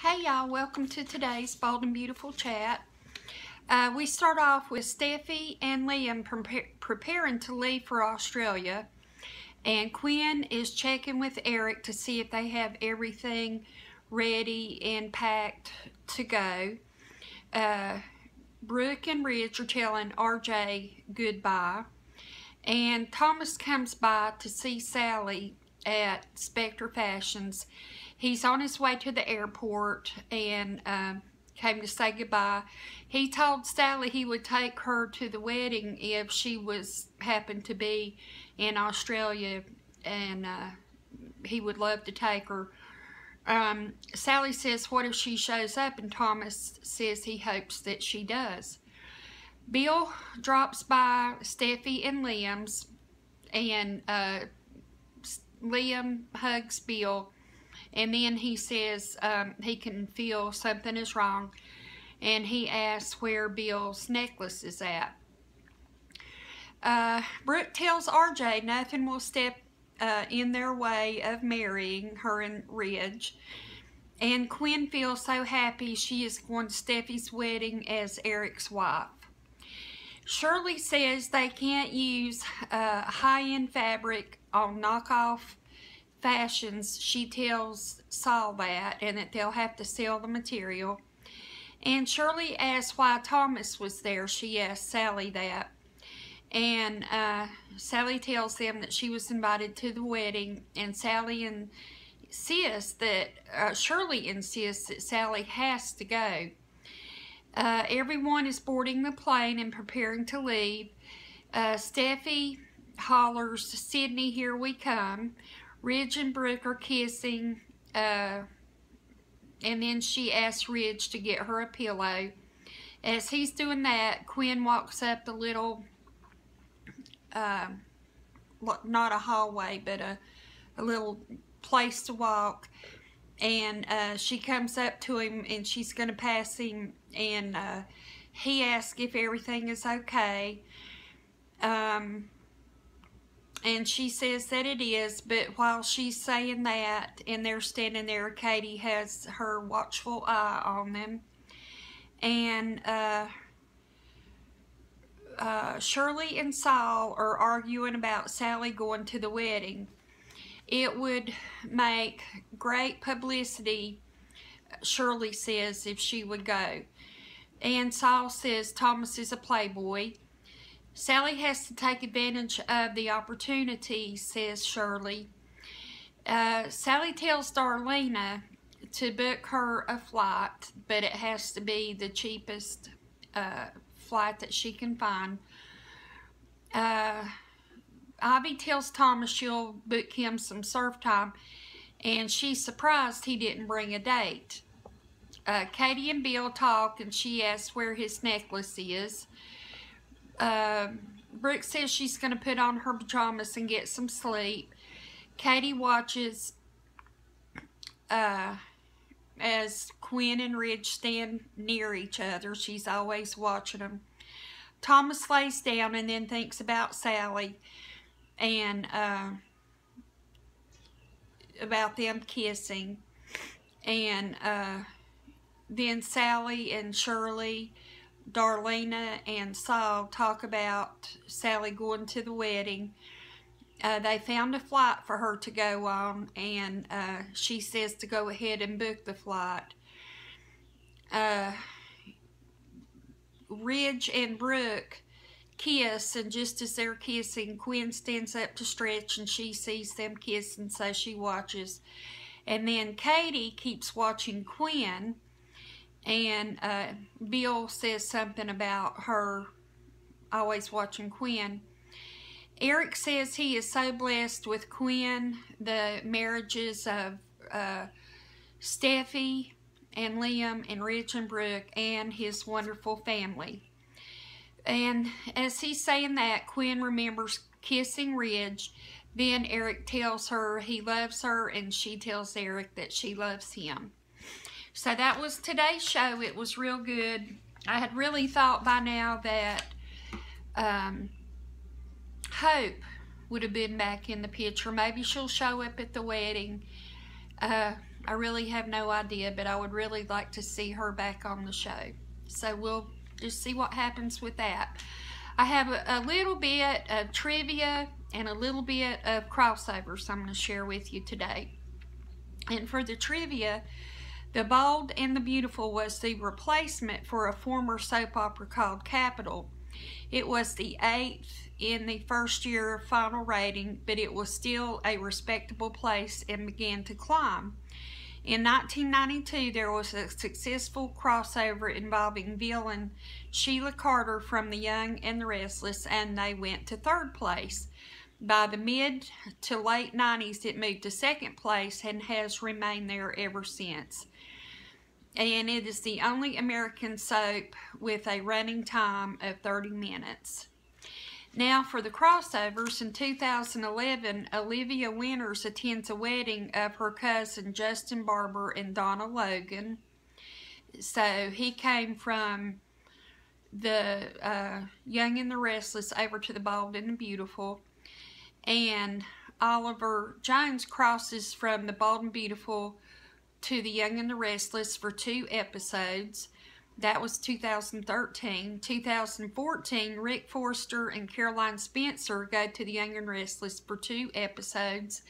Hey y'all, welcome to today's Bold and Beautiful Chat. We start off with Steffi and Liam preparing to leave for Australia, and Quinn is checking with Eric to see if they have everything ready and packed to go. Brooke and Ridge are telling RJ goodbye, and Thomas comes by to see Sally at Spectre Fashions. He's on his way to the airport and came to say goodbye. He told Sally he would take her to the wedding if she happened to be in Australia, and he would love to take her. Sally says, what if she shows up? And Thomas says he hopes that she does. Bill drops by Steffi and Liam's, and Liam hugs Bill. And then he says he can feel something is wrong, and he asks where Bill's necklace is at. Brooke tells RJ nothing will step in their way of marrying her and Ridge. And Quinn feels so happy she is going to Steffi's wedding as Eric's wife. Shirley says they can't use high-end fabric on knockoff fashions. She tells Saul that, and that they'll have to sell the material. And Shirley asks why Thomas was there. She asked Sally that. And Sally tells them that she was invited to the wedding, and Shirley insists that Sally has to go. Everyone is boarding the plane and preparing to leave. Steffi hollers, "Sydney, here we come." Ridge and Brooke are kissing, and then she asks Ridge to get her a pillow. As he's doing that, Quinn walks up the little, not a hallway, but a little place to walk, and she comes up to him, and she's going to pass him, and he asks if everything is okay. And she says that it is, but while she's saying that and they're standing there, Katie has her watchful eye on them. And Shirley and Saul are arguing about Sally going to the wedding. It would make great publicity, Shirley says, if she would go. And Saul says Thomas is a playboy. Sally has to take advantage of the opportunity, says Shirley. Sally tells Darlena to book her a flight, but it has to be the cheapest flight that she can find. Ivy tells Thomas she'll book him some surf time, and she's surprised he didn't bring a date. Katie and Bill talk, and she asks where his necklace is. Brooke says she's going to put on her pajamas and get some sleep. Katie watches as Quinn and Ridge stand near each other. She's always watching them. Thomas lays down and then thinks about Sally and about them kissing. And then Sally and Shirley, Darlena and Saul talk about Sally going to the wedding. They found a flight for her to go on, and she says to go ahead and book the flight. Ridge and Brooke kiss, and just as they're kissing, Quinn stands up to stretch, and she sees them kissing, so she watches. And then Katie keeps watching Quinn, and Bill says something about her always watching Quinn. Eric says he is so blessed with Quinn, the marriages of Steffi and Liam and Ridge and Brooke, and his wonderful family. And as he's saying that, Quinn remembers kissing Ridge. Then Eric tells her he loves her, and she tells Eric that she loves him. So that was today's show. It was real good. I had really thought by now that Hope would have been back in the picture. Maybe she'll show up at the wedding. I really have no idea, but I would really like to see her back on the show. So we'll just see what happens with that. I have a little bit of trivia and a little bit of crossovers I'm going to share with you today. And for the trivia, The Bold and the Beautiful was the replacement for a former soap opera called Capital. It was the 8th in the first year of final rating, but it was still a respectable place and began to climb. In 1992, there was a successful crossover involving villain Sheila Carter from The Young and the Restless, and they went to 3rd place. By the mid to late 90s, it moved to 2nd place and has remained there ever since. And it is the only American soap with a running time of 30 minutes. Now for the crossovers, in 2011, Olivia Winters attends a wedding of her cousin Justin Barber and Donna Logan. So he came from the Young and the Restless over to The Bold and the Beautiful. And Oliver Jones crosses from The Bold and Beautiful to The Young and the Restless for 2 episodes. That was 2013. 2014, Rick Forster and Caroline Spencer go to The Young and Restless for 2 episodes.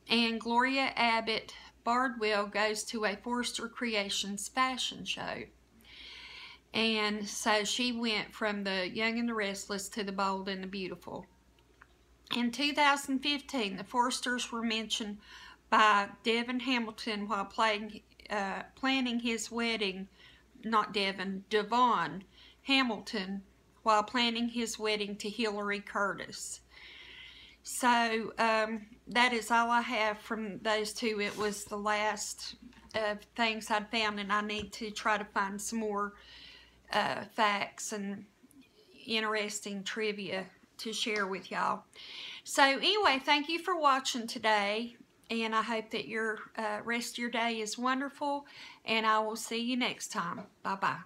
And Gloria Abbott Bardwell goes to a Forster Creations fashion show. And so she went from The Young and the Restless to The Bold and the Beautiful. In 2015, the Forsters were mentioned by Devon Hamilton while planning his wedding. Not Devon, Devon Hamilton, while planning his wedding to Hillary Curtis. So that is all I have from those two. It was the last of things I'd found, and I need to try to find some more facts and interesting trivia to share with y'all. So anyway, thank you for watching today. And I hope that your rest of your day is wonderful. And I will see you next time. Bye-bye.